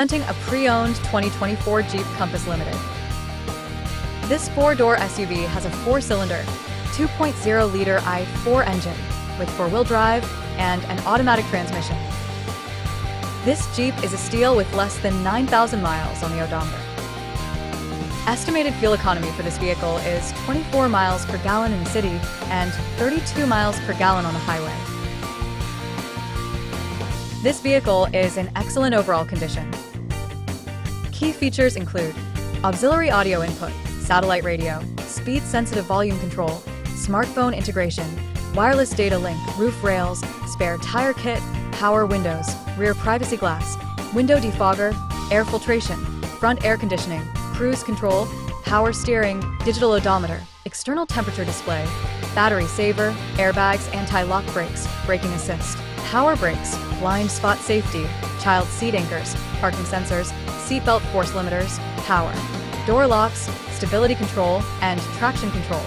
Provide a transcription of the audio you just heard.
Presenting a pre-owned 2024 Jeep Compass Limited. This four-door SUV has a four-cylinder, 2.0-liter i4 engine with four-wheel drive and an automatic transmission. This Jeep is a steal with less than 9,000 miles on the odometer. Estimated fuel economy for this vehicle is 24 miles per gallon in the city and 32 miles per gallon on the highway. This vehicle is in excellent overall condition. Key features include auxiliary audio input, satellite radio, speed-sensitive volume control, smartphone integration, wireless data link, roof rails, spare tire kit, power windows, rear privacy glass, window defogger, air filtration, front air conditioning, cruise control, power steering, digital odometer, external temperature display, battery saver, airbags, anti-lock brakes, braking assist, power brakes, blind spot safety, child seat anchors, parking sensors, seatbelt force limiters, power, door locks, stability control, and traction control.